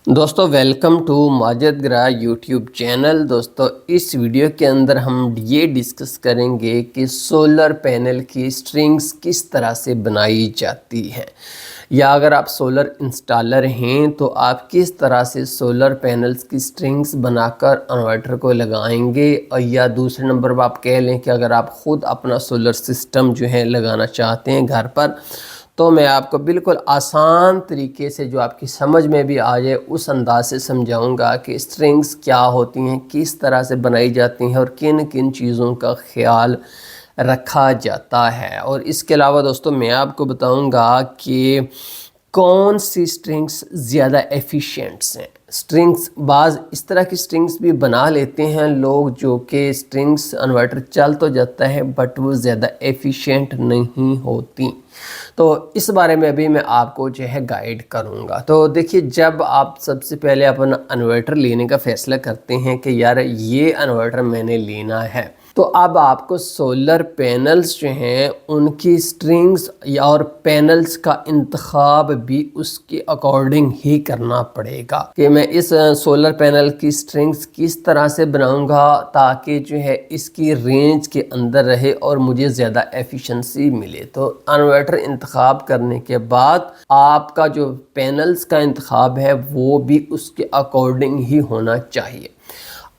दोस्तों welcome to Majid गरा YouTube channel. दोस्तों इस वीडियो के अंदर हम ये डिस्कस करेंगे कि सोलर पैनल की स्ट्रिंग्स किस तरह से बनाई जाती हैं, या अगर आप सोलर इंस्टॉलर हैं तो आप किस तरह से सोलर पैनल्स की स्ट्रिंग्स बनाकर इन्वर्टर को लगाएंगे। और या दूसरे नंबर पर आप कह लें कि अगर आप ख़ुद अपना सोलर सिस्टम जो है लगाना चाहते हैं घर पर, तो मैं आपको बिल्कुल आसान तरीके से जो आपकी समझ में भी आ जाए उस अंदाज से समझाऊंगा कि स्ट्रिंग्स क्या होती हैं, किस तरह से बनाई जाती हैं और किन किन चीज़ों का ख्याल रखा जाता है। और इसके अलावा दोस्तों मैं आपको बताऊंगा कि कौन सी स्ट्रिंग्स ज़्यादा एफिशिएंट्स हैं। स्ट्रिंग्स बाज़ इस तरह की स्ट्रिंग्स भी बना लेते हैं लोग जो कि स्ट्रिंग्स इन्वर्टर चल तो जाता है बट वो ज़्यादा एफिशिएंट नहीं होती। तो इस बारे में अभी मैं आपको जो है गाइड करूंगा। तो देखिए, जब आप सबसे पहले अपना इन्वर्टर लेने का फ़ैसला करते हैं कि यार ये इन्वर्टर मैंने लेना है, तो अब आपको सोलर पैनल्स जो हैं उनकी स्ट्रिंग्स और पैनल्स का इंतखाब भी उसके अकॉर्डिंग ही करना पड़ेगा कि मैं इस सोलर पैनल की स्ट्रिंग्स किस तरह से बनाऊंगा ताकि जो है इसकी रेंज के अंदर रहे और मुझे ज़्यादा एफिशिएंसी मिले। तो इन्वर्टर इंतखाब करने के बाद आपका जो पैनल्स का इंतखाब है वो भी उसके अकॉर्डिंग ही होना चाहिए।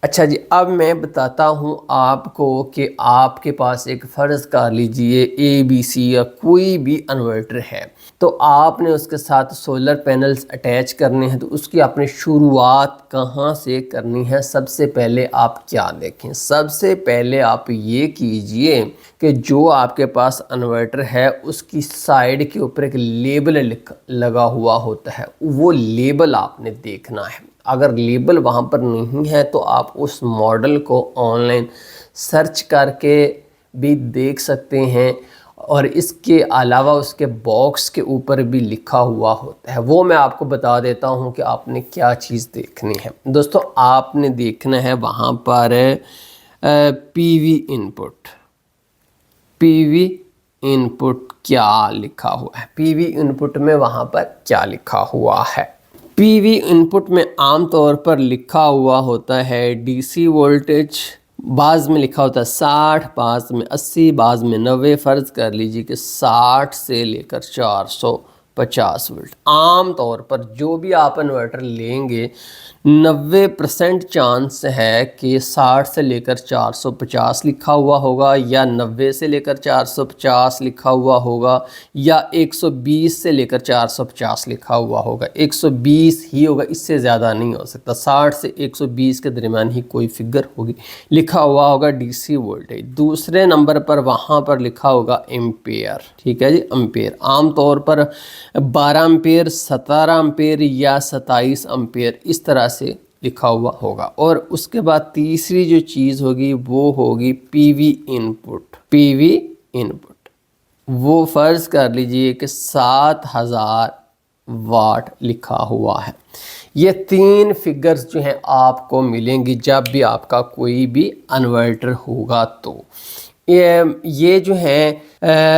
अच्छा जी, अब मैं बताता हूँ आपको कि आपके पास एक फ़र्ज़ कर लीजिए ABC या कोई भी इन्वर्टर है, तो आपने उसके साथ सोलर पैनल्स अटैच करने हैं। तो उसकी आपने शुरुआत कहाँ से करनी है? सबसे पहले आप क्या देखें, सबसे पहले आप ये कीजिए कि जो आपके पास इन्वर्टर है उसकी साइड के ऊपर एक लेबल लगा हुआ होता है, वो लेबल आपने देखना है। अगर लेबल वहाँ पर नहीं है तो आप उस मॉडल को ऑनलाइन सर्च करके भी देख सकते हैं, और इसके अलावा उसके बॉक्स के ऊपर भी लिखा हुआ होता है। वो मैं आपको बता देता हूँ कि आपने क्या चीज़ देखनी है। दोस्तों आपने देखना है वहाँ पर PV इनपुट क्या लिखा हुआ है। PV इनपुट में वहाँ पर क्या लिखा हुआ है? PV इनपुट में आमतौर पर लिखा हुआ होता है DC वोल्टेज, बाज़ में लिखा होता है 60, बाज़ में 80, बाज़ में 90। फ़र्ज़ कर लीजिए कि 60 से लेकर 450 वोल्ट। आम तौर पर जो भी आप इन्वर्टर लेंगे 90% चांस है कि 60 से लेकर 450 लिखा हुआ होगा, या 90 से लेकर 450 लिखा हुआ होगा, या 120 से लेकर 450 लिखा हुआ होगा। 120 ही होगा, इससे ज़्यादा नहीं हो सकता। 60 से 120 के दरमियान ही कोई फिगर होगी। लिखा हुआ होगा DC वोल्टेज। दूसरे नंबर पर वहाँ पर लिखा होगा एम्पेयर। ठीक है जी, एम्पेयर आमतौर पर 12 एम्पेयर, 17 एम्पेयर या 27 एम्पेयर इस तरह से लिखा हुआ होगा। और उसके बाद तीसरी जो चीज़ होगी वो होगी PV इनपुट। वो फ़र्ज़ कर लीजिए कि 7000 वाट लिखा हुआ है। ये 3 फिगर्स जो हैं आपको मिलेंगी जब भी आपका कोई भी इन्वर्टर होगा। तो ये जो है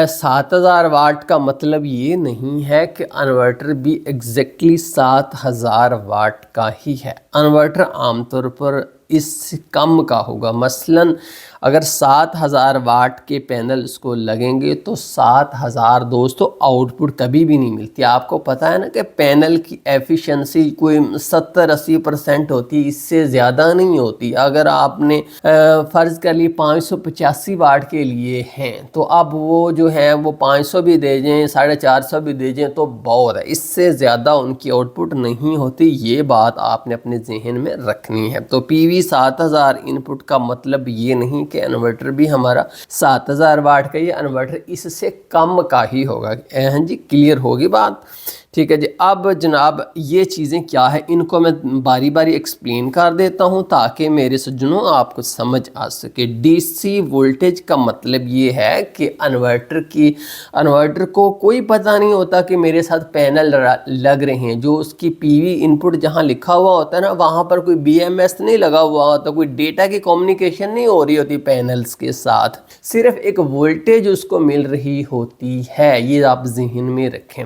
7000 वाट का मतलब ये नहीं है कि इन्वर्टर भी एग्जैक्टली 7000 वाट का ही है। इन्वर्टर आमतौर पर इससे कम का होगा। मसलन अगर 7000 वाट के पैनल्स को लगेंगे तो 7000 दोस्तों आउटपुट कभी भी नहीं मिलती। आपको पता है ना कि पैनल की एफिशिएंसी कोई 70-80% होती है, इससे ज़्यादा नहीं होती। अगर आपने फ़र्ज़ कर लिए 585 वाट के लिए हैं तो अब वो जो है वो 500 भी दे दें, 450 भी दे दें तो बहुत है, इससे ज़्यादा उनकी आउटपुट नहीं होती। ये बात आपने अपने जहन में रखनी है। तो PV 7000 इनपुट का मतलब ये नहीं कि इन्वर्टर भी हमारा 7000 वाट का, ये इन्वर्टर इससे कम का ही होगा। हाँ जी, क्लियर होगी बात? ठीक है जी। अब जनाब ये चीज़ें क्या है, इनको मैं बारी बारी एक्सप्लेन कर देता हूँ ताकि मेरे सज्जनों आपको समझ आ सके। DC वोल्टेज का मतलब ये है कि इन्वर्टर को कोई पता नहीं होता कि मेरे साथ पैनल लग रहे हैं। जो उसकी PV इनपुट जहाँ लिखा हुआ होता है ना, वहाँ पर कोई BMS नहीं लगा हुआ होता, कोई डेटा की कम्युनिकेशन नहीं हो रही होती पैनल्स के साथ, सिर्फ एक वोल्टेज उसको मिल रही होती है। ये आप जहन में रखें।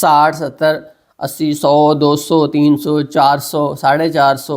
60 70 80 100 200 300 400 450.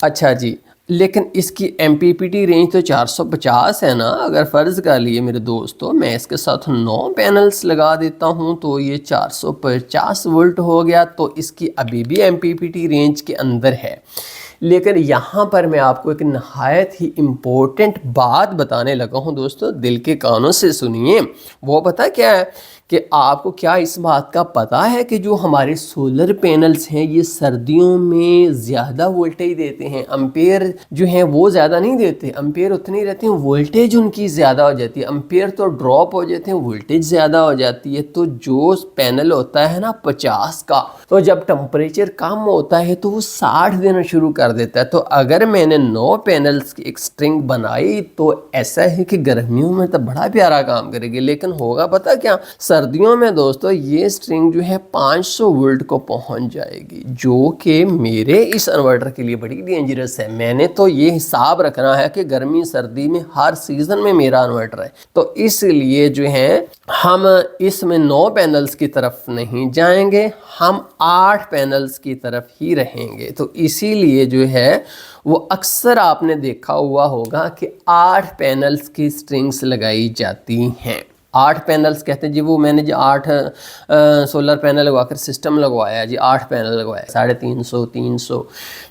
अच्छा जी, लेकिन इसकी MPPT रेंज तो 450 है ना। अगर फ़र्ज़ कर लिए मेरे दोस्तों मैं इसके साथ 9 पैनल्स लगा देता हूँ तो ये 450 वोल्ट हो गया, तो इसकी अभी भी MPPT रेंज के अंदर है। लेकिन यहाँ पर मैं आपको एक नहायत ही इम्पोर्टेंट बात बताने लगा हूँ दोस्तों, दिल के कानों से सुनिए। वो पता क्या है कि आपको क्या इस बात का पता है कि जो हमारे सोलर पैनल्स हैं ये सर्दियों में ज़्यादा वोल्टेज देते हैं, एम्पेयर जो हैं वो ज़्यादा नहीं देते, एम्पेयर उतनी रहती हैं, वोल्टेज उनकी ज़्यादा हो जाती है, एम्पेयर तो ड्रॉप हो जाते हैं, वोल्टेज ज़्यादा हो जाती है। तो जो पैनल होता है ना 50 का, तो जब टेम्परेचर कम होता है तो वो 60 देना शुरू कर देता है। तो अगर मैंने 9 पैनल्स की एक स्ट्रिंग बनाई तो ऐसा है कि गर्मियों में तो बड़ा प्यारा काम करेगी, लेकिन होगा पता क्या, सर्दियों में दोस्तों ये स्ट्रिंग जो है 500 वोल्ट को पहुंच जाएगी, जो कि मेरे इस इन्वर्टर के लिए बड़ी डेंजरस है। मैंने तो ये हिसाब रखना है कि गर्मी सर्दी में हर सीज़न में मेरा इन्वर्टर है, तो इसलिए जो है हम इसमें 9 पैनल्स की तरफ नहीं जाएंगे, हम 8 पैनल्स की तरफ ही रहेंगे। तो इसीलिए जो है वो अक्सर आपने देखा हुआ होगा कि 8 पैनल्स की स्ट्रिंग्स लगाई जाती हैं। 8 पैनल्स कहते हैं जी, वो मैंने जो 8 सोलर पैनल लगवाकर सिस्टम लगवाया जी, 8 पैनल लगवाया 350 300।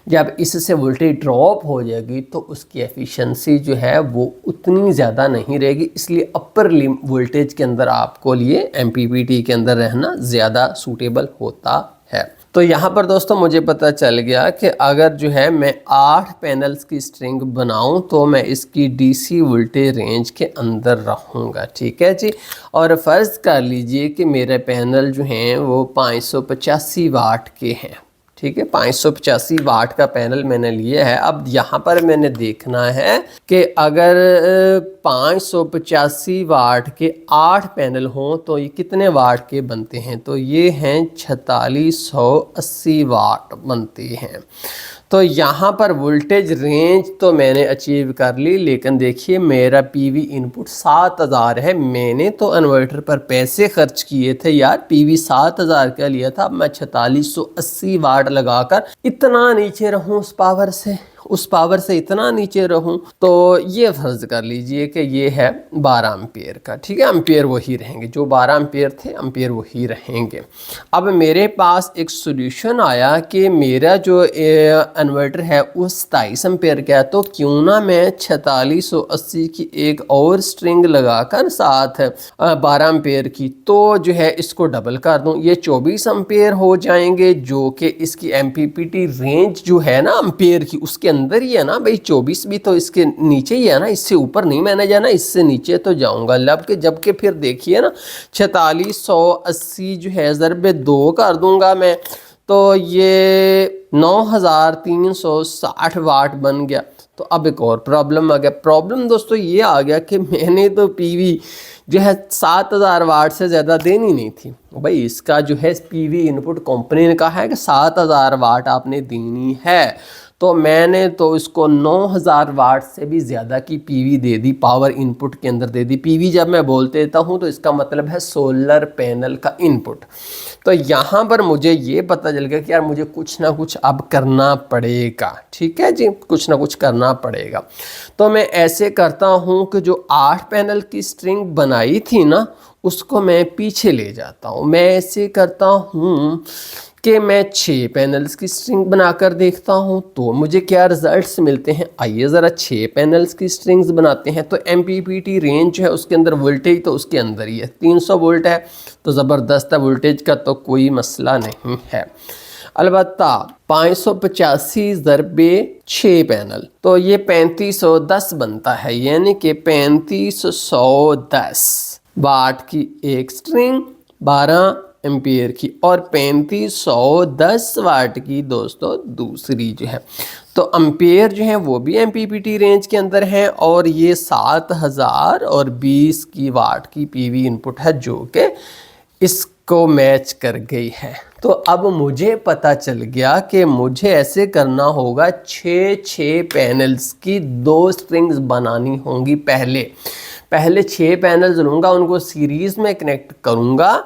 जब इससे वोल्टेज ड्रॉप हो जाएगी तो उसकी एफिशिएंसी जो है वो उतनी ज़्यादा नहीं रहेगी, इसलिए अपर वोल्टेज के अंदर आपको लिए MPPT के अंदर रहना ज़्यादा सूटेबल होता है। तो यहाँ पर दोस्तों मुझे पता चल गया कि अगर जो है मैं 8 पैनल्स की स्ट्रिंग बनाऊं तो मैं इसकी DC वोल्टेज रेंज के अंदर रहूँगा, ठीक है जी। और फ़र्ज़ कर लीजिए कि मेरे पैनल जो हैं वो 585 वाट के हैं, ठीक है, 585 वाट का पैनल मैंने लिया है। अब यहाँ पर मैंने देखना है कि अगर 585 वाट के 8 पैनल हों तो ये कितने वाट के बनते हैं, तो ये हैं 4680 वाट बनते हैं। तो यहाँ पर वोल्टेज रेंज तो मैंने अचीव कर ली, लेकिन देखिए मेरा PV इनपुट 7000 है। मैंने तो इन्वर्टर पर पैसे खर्च किए थे यार, PV 7000 का लिया था। अब मैं 4680 वाट लगाकर इतना नीचे रहूँ उस पावर से इतना नीचे रहूं, तो ये फर्ज कर लीजिए कि ये है 12 एम्पियर का, ठीक है। एम्पियर वही रहेंगे, जो 12 एम्पियर थे एम्पियर वही रहेंगे। अब मेरे पास एक सॉल्यूशन आया कि मेरा जो इन्वर्टर है वो 27 एम्पियर का है, तो क्यों ना मैं 4680 की एक और स्ट्रिंग लगाकर साथ 12 एम्पियर की, तो जो है इसको डबल कर दूं, ये 24 एम्पियर हो जाएंगे, जो कि इसकी MPPT रेंज जो है ना एम्पियर की उसके अंदर ही है ना भाई। 24 भी तो इसके नीचे ही है ना, इससे ऊपर नहीं मैंने जाना, इससे नीचे तो जाऊंगा। जबकि फिर देखिए ना 4680 जो है ज़रबे 2 कर दूंगा मैं, तो ये 9360 वाट बन गया। तो अब एक और प्रॉब्लम आ गया। प्रॉब्लम दोस्तों ये आ गया कि मैंने तो PV जो है 7000 वाट से ज़्यादा देनी नहीं थी भाई। इसका जो है PV इनपुट कंपनी ने कहा है कि 7000 वाट आपने देनी है, तो मैंने तो इसको 9000 वाट से भी ज़्यादा की PV दे दी, पावर इनपुट के अंदर दे दी। PV जब मैं बोल देता हूँ तो इसका मतलब है सोलर पैनल का इनपुट। तो यहाँ पर मुझे ये पता चल गया कि यार मुझे कुछ ना कुछ अब करना पड़ेगा, ठीक है जी, कुछ ना कुछ करना पड़ेगा। तो मैं ऐसे करता हूँ कि जो 8 पैनल की स्ट्रिंग बनाई थी ना उसको मैं पीछे ले जाता हूँ। मैं ऐसे करता हूँ कि मैं 6 पैनल्स की स्ट्रिंग बनाकर देखता हूँ तो मुझे क्या रिजल्ट्स मिलते हैं। आइए ज़रा 6 पैनल्स की स्ट्रिंग्स बनाते हैं। तो MPPT रेंज जो है उसके अंदर वोल्टेज तो उसके अंदर ही है, 300 वोल्ट है, तो ज़बरदस्त है, वोल्टेज का तो कोई मसला नहीं है। अलबत्ता 585 ज़रबे 6 पैनल तो ये 3510 बनता है, यानी कि 3510 वाट की एक स्ट्रिंग 12 एम्पियर की और 3510 वाट की दोस्तों दूसरी जो है। तो एम्पियर जो है वो भी MPPT रेंज के अंदर है और ये 7000 और 20 की वाट की PV इनपुट है जो कि इसको मैच कर गई है। तो अब मुझे पता चल गया कि मुझे ऐसे करना होगा 6 पैनल्स की 2 स्ट्रिंग्स बनानी होंगी। पहले 6 पैनल्स लूँगा, उनको सीरीज़ में कनेक्ट करूँगा